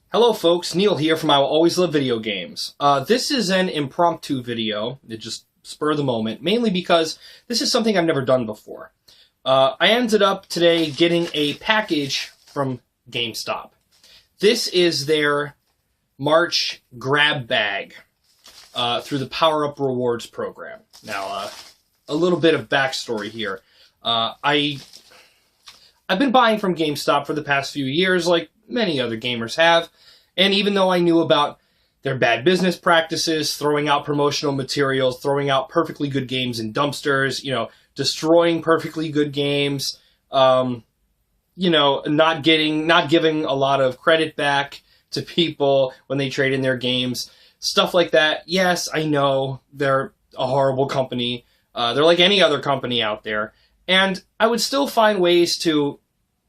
Hello folks, Neil here from I Will Always Love Video Games. This is an impromptu video, it just spur of the moment, mainly because this is something I've never done before. I ended up today getting a package from GameStop. This is their March grab bag through the Power Up Rewards program. Now, a little bit of backstory here. I've been buying from GameStop for the past few years, like many other gamers have, and even though I knew about their bad business practices, throwing out promotional materials, throwing out perfectly good games in dumpsters, destroying perfectly good games, not giving a lot of credit back to people when they trade in their games, stuff like that. Yes, I know they're a horrible company. They're like any other company out there, and I would still find ways to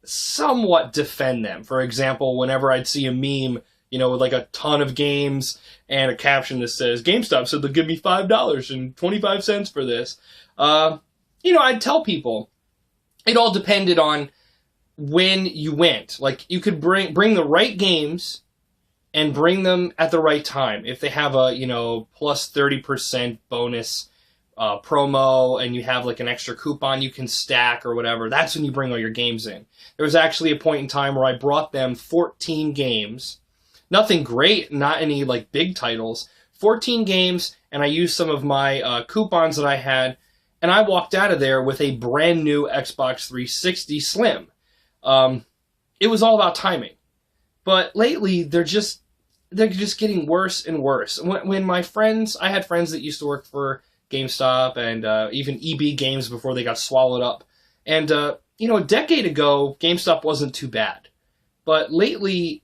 somewhat defend them. For example, whenever I'd see a meme, with like a ton of games and a caption that says, GameStop said they'll give me $5.25 for this, I'd tell people it all depended on when you went. Like, you could bring the right games and bring them at the right time. If they have a, plus 30% bonus promo and you have like an extra coupon you can stack or whatever, that's when you bring all your games in. There was actually a point in time where I brought them 14 games. Nothing great, not any like big titles. 14 games, and I used some of my coupons that I had, and I walked out of there with a brand new Xbox 360 Slim. It was all about timing. But lately, they're just getting worse and worse. When my friends, I had friends that used to work for GameStop and even EB Games before they got swallowed up. And, a decade ago, GameStop wasn't too bad. But lately,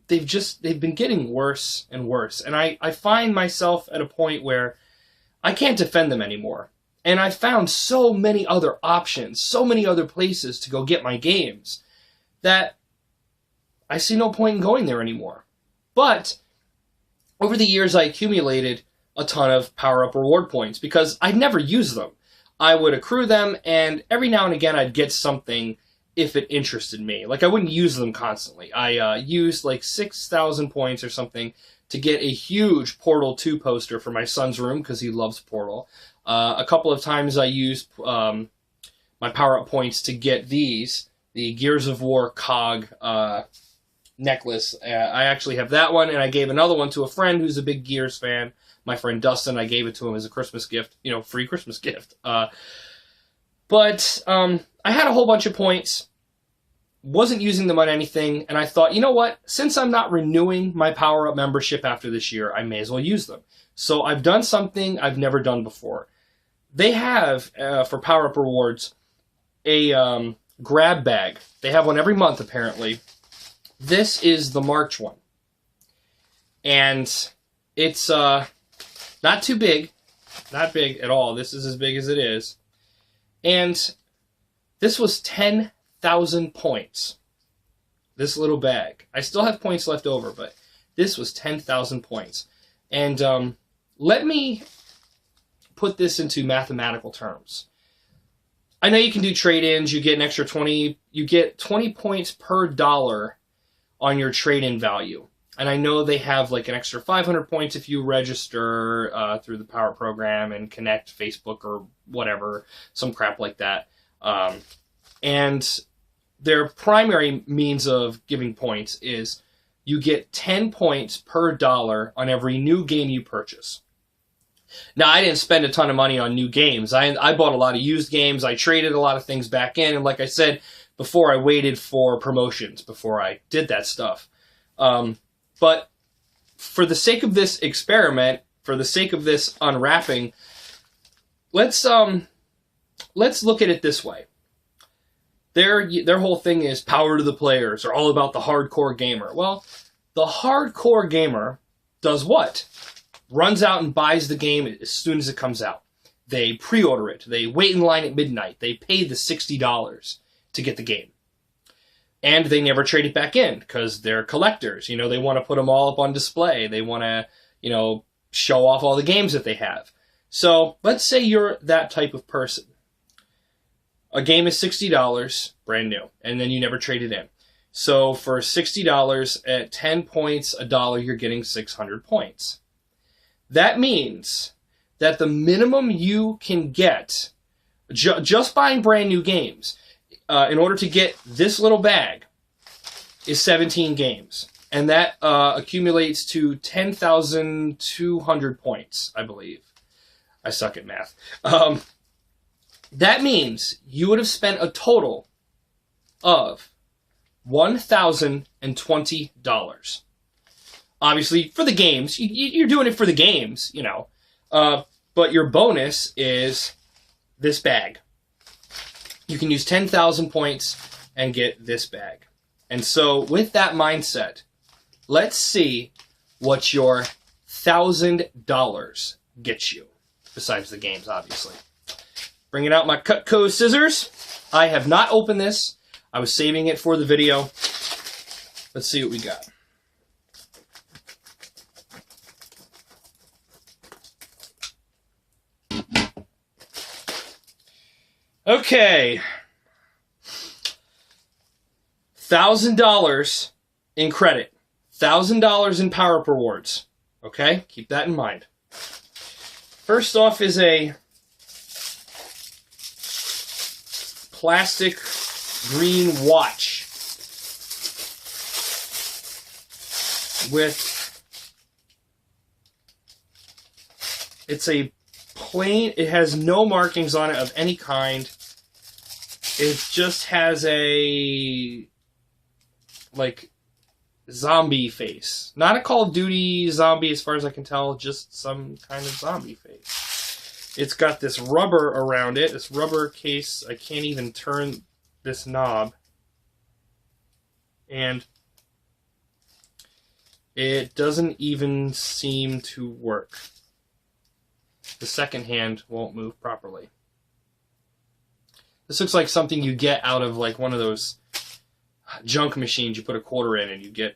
they've been getting worse and worse. And I find myself at a point where I can't defend them anymore. And I found so many other options, so many other places to go get my games, that I see no point in going there anymore. But over the years, I accumulated a ton of power-up reward points because I'd never use them. I would accrue them, and every now and again I'd get something if it interested me. Like, I wouldn't use them constantly. I used like 6,000 points or something to get a huge Portal 2 poster for my son's room because he loves Portal. A couple of times I used my power-up points to get the Gears of War COG necklace. I actually have that one, and I gave another one to a friend who's a big Gears fan. My friend Dustin, I gave it to him as a Christmas gift, free Christmas gift. But I had a whole bunch of points, wasn't using them on anything, and I thought, you know what? Since I'm not renewing my Power Up membership after this year, I may as well use them. So I've done something I've never done before. They have, for Power Up Rewards, a grab bag. They have one every month, apparently. This is the March one. And it's not too big. Not big at all. This is as big as it is. And this was 10,000 points. This little bag. I still have points left over, but this was 10,000 points. And let me put this into mathematical terms. I know you can do trade-ins. You get an extra 20. You get 20 points per dollar on your trade-in value. And I know they have like an extra 500 points if you register through the Power program and connect Facebook or whatever, some crap like that. And their primary means of giving points is you get 10 points per dollar on every new game you purchase. Now, I didn't spend a ton of money on new games. I bought a lot of used games. I traded a lot of things back in. And like I said before, I waited for promotions before I did that stuff. But for the sake of this experiment, for the sake of this unwrapping, let's look at it this way. Their whole thing is power to the players, or all about the hardcore gamer. Well, the hardcore gamer does what? Runs out and buys the game as soon as it comes out. They pre-order it. They wait in line at midnight. They pay the $60 to get the game. And they never trade it back in because they're collectors. They want to put them all up on display. They want to, show off all the games that they have. So let's say you're that type of person. A game is $60, brand new, and then you never trade it in. So for $60 at 10 points a dollar, you're getting 600 points. That means that the minimum you can get, just buying brand new games, in order to get this little bag, is 17 games. And that accumulates to 10,200 points, I believe. I suck at math. That means you would have spent a total of $1,020. Obviously, for the games. You're doing it for the games, you know. But your bonus is this bag. You can use 10,000 points and get this bag. And so, with that mindset, let's see what your $1,000 gets you. Besides the games, obviously. Bringing out my Cutco scissors. I have not opened this. I was saving it for the video. Let's see what we got. Okay. $1,000 in credit. $1,000 in power up rewards. Okay? Keep that in mind. First off is a plastic green watch with, it's a plain, it has no markings on it of any kind. It just has a, like, zombie face. Not a Call of Duty zombie as far as I can tell, just some kind of zombie face. It's got this rubber around it, this rubber case. I can't even turn this knob. And it doesn't even seem to work. The second hand won't move properly. This looks like something you get out of like one of those junk machines you put a quarter in and you get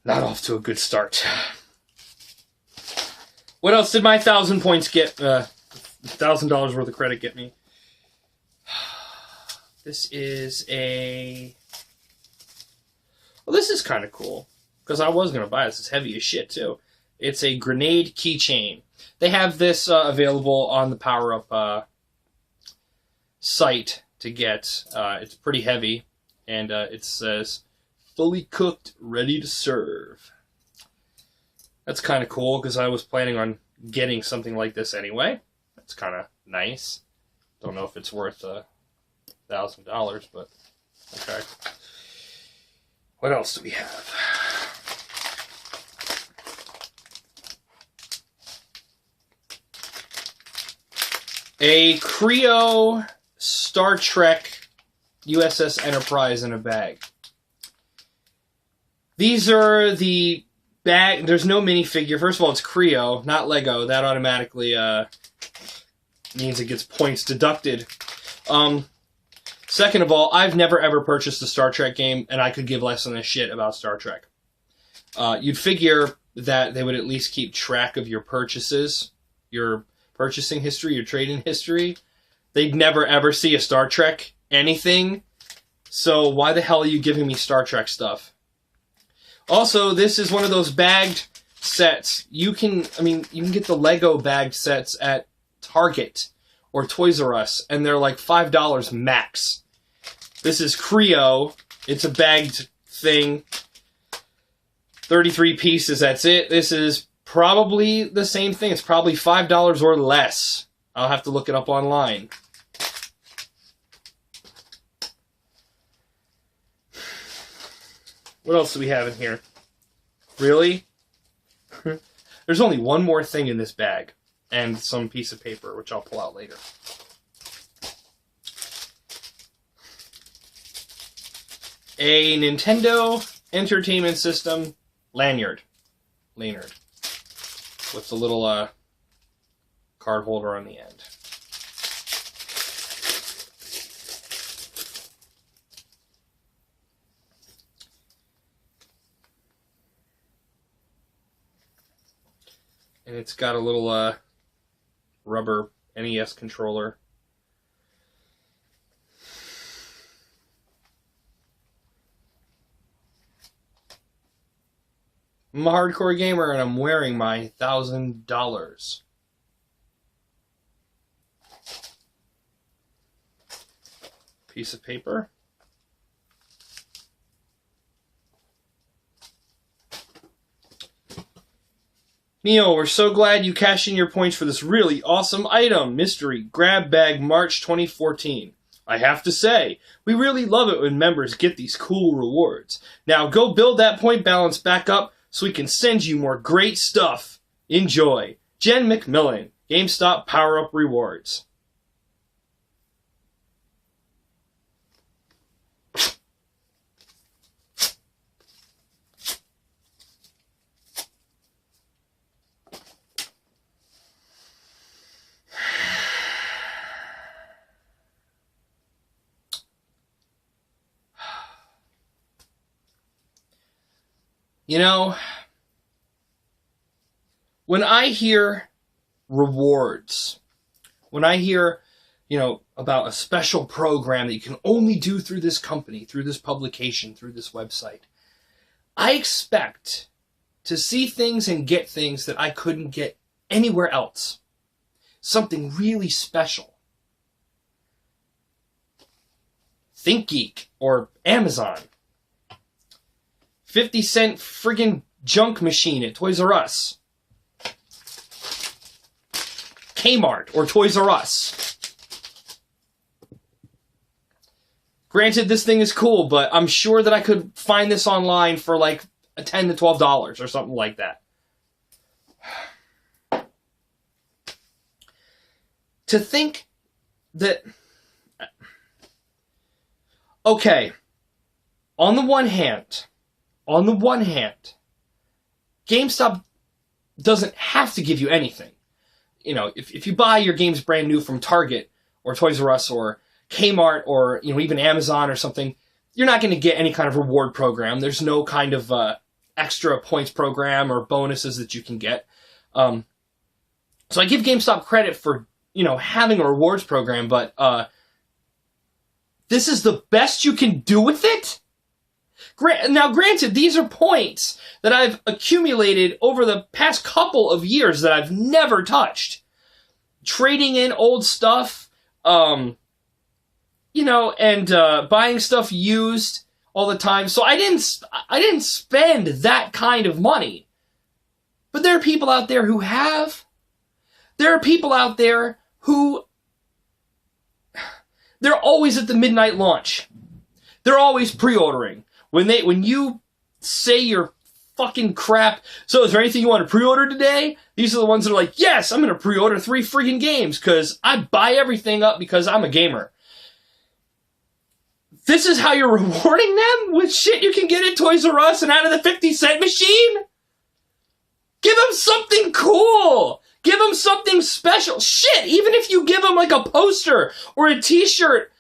not off to a good start. What else did my 1,000 points get, $1,000 worth of credit get me? This is a, well, this is kind of cool because I was going to buy this. It's heavy as shit too. It's a grenade keychain. They have this available on the Power Up site to get. It's pretty heavy, and it says, fully cooked, ready to serve. That's kind of cool, because I was planning on getting something like this anyway. That's kind of nice. Don't know if it's worth $1,000, but okay. What else do we have? A Prio Star Trek USS Enterprise in a bag. These are the bag. There's no minifigure. First of all, it's Prio, not Lego. That automatically means it gets points deducted. Second of all, I've never ever purchased a Star Trek game, and I could give less than a shit about Star Trek. You'd figure that they would at least keep track of your purchases, your purchasing history, your trading history. They'd never ever see a Star Trek anything. So why the hell are you giving me Star Trek stuff? Also, this is one of those bagged sets. You can get the Lego bagged sets at Target or Toys R Us, and they're like $5 max. This is Prio. It's a bagged thing. 33 pieces, that's it. This is probably the same thing. It's probably $5 or less. I'll have to look it up online. What else do we have in here? Really? There's only one more thing in this bag. And some piece of paper, which I'll pull out later. A Nintendo Entertainment System lanyard. With the little card holder on the end. And it's got a little rubber NES controller. I'm a hardcore gamer and I'm wearing my $1,000. Piece of paper. Neil, we're so glad you cashed in your points for this really awesome item. Mystery Grab Bag March 2014. I have to say, we really love it when members get these cool rewards. Now go build that point balance back up so we can send you more great stuff. Enjoy. Jen McMillan, GameStop Power Up Rewards. You know, when I hear rewards, when I hear, about a special program that you can only do through this company, through this publication, through this website, I expect to see things and get things that I couldn't get anywhere else. Something really special. ThinkGeek or Amazon. 50-cent friggin' junk machine at Toys R Us. Kmart or Toys R Us. Granted, this thing is cool, but I'm sure that I could find this online for like $10 to $12 or something like that. To think that... Okay, on the one hand, GameStop doesn't have to give you anything. If you buy your games brand new from Target or Toys R Us or Kmart or even Amazon or something, you're not going to get any kind of reward program. There's no kind of extra points program or bonuses that you can get. So I give GameStop credit for having a rewards program, but this is the best you can do with it? Now, granted, these are points that I've accumulated over the past couple of years that I've never touched. Trading in old stuff, and buying stuff used all the time. So I didn't spend that kind of money. But there are people out there who have. There are people out there who... They're always at the midnight launch. They're always pre-ordering. When you say your fucking crap, so is there anything you want to pre-order today? These are the ones that are like, yes, I'm going to pre-order 3 friggin' games because I buy everything up because I'm a gamer. This is how you're rewarding them with shit you can get at Toys R Us and out of the 50-cent machine? Give them something cool. Give them something special. Shit, even if you give them like a poster or a t-shirt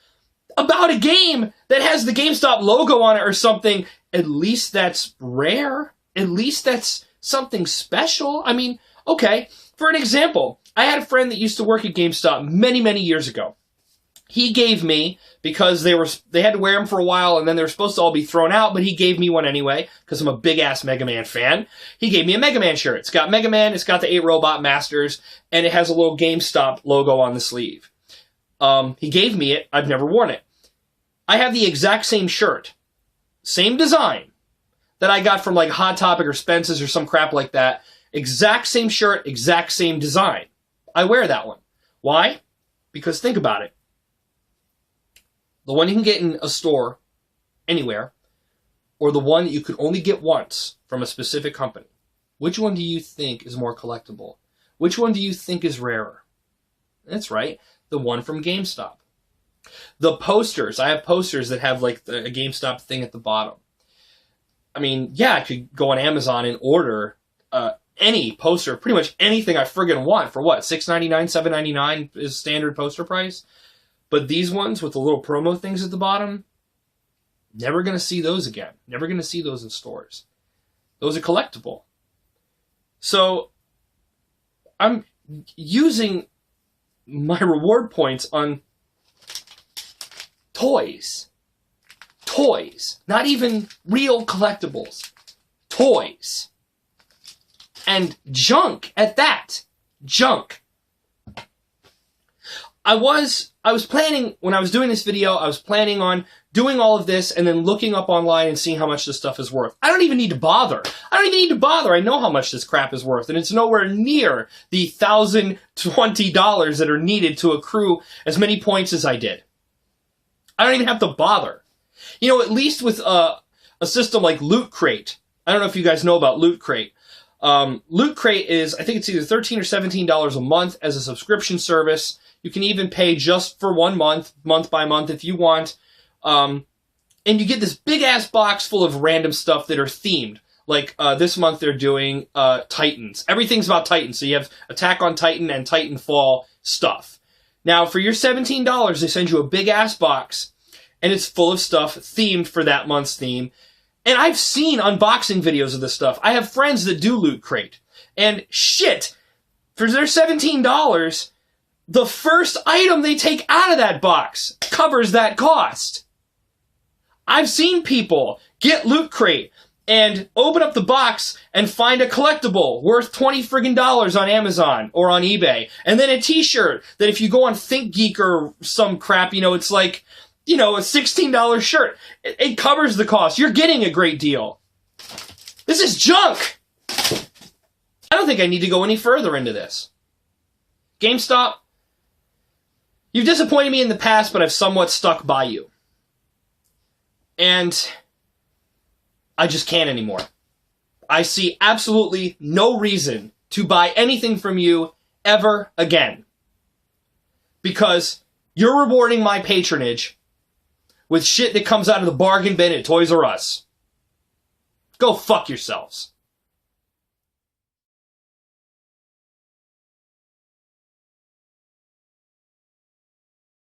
about a game that has the GameStop logo on it or something, at least that's rare. At least that's something special. I mean, okay, for an example, I had a friend that used to work at GameStop many, many years ago. He gave me, because they had to wear them for a while and then they were supposed to all be thrown out, but he gave me one anyway, because I'm a big-ass Mega Man fan. He gave me a Mega Man shirt. It's got Mega Man, it's got the 8 Robot Masters, and it has a little GameStop logo on the sleeve. He gave me it. I've never worn it. I have the exact same shirt, same design, that I got from like Hot Topic or Spence's or some crap like that. Exact same shirt, exact same design. I wear that one. Why? Because think about it. The one you can get in a store, anywhere, or the one that you could only get once from a specific company. Which one do you think is more collectible? Which one do you think is rarer? That's right, the one from GameStop. The posters, I have posters that have like a GameStop thing at the bottom. I mean, yeah, I could go on Amazon and order any poster, pretty much anything I friggin' want for what, $6.99, $7.99 is standard poster price? But these ones with the little promo things at the bottom, never going to see those again. Never going to see those in stores. Those are collectible. So I'm using my reward points on toys. Toys. Not even real collectibles. Toys. and junk at that. Junk. I was planning, when I was doing this video, I was planning on doing all of this and then looking up online and seeing how much this stuff is worth. I don't even need to bother. I know how much this crap is worth, and it's nowhere near the $1,020 that are needed to accrue as many points as I did. I don't even have to bother. You know, at least with a system like Loot Crate. I don't know if you guys know about Loot Crate. Loot Crate is, I think it's either $13 or $17 a month as a subscription service. You can even pay just for 1 month, month by month if you want. And you get this big-ass box full of random stuff that are themed. Like, this month they're doing Titans. Everything's about Titans. So you have Attack on Titan and Titanfall stuff. Now, for your $17, they send you a big-ass box, and it's full of stuff themed for that month's theme. And I've seen unboxing videos of this stuff. I have friends that do Loot Crate. And shit, for their $17... the first item they take out of that box covers that cost. I've seen people get Loot Crate and open up the box and find a collectible worth $20 friggin' on Amazon or on eBay. And then a t-shirt that if you go on ThinkGeek or some crap, you know, it's like, you know, a $16 shirt. It covers the cost. You're getting a great deal. This is junk. I don't think I need to go any further into this. GameStop, you've disappointed me in the past, but I've somewhat stuck by you. And I just can't anymore. I see absolutely no reason to buy anything from you ever again. Because you're rewarding my patronage with shit that comes out of the bargain bin at Toys R Us. Go fuck yourselves.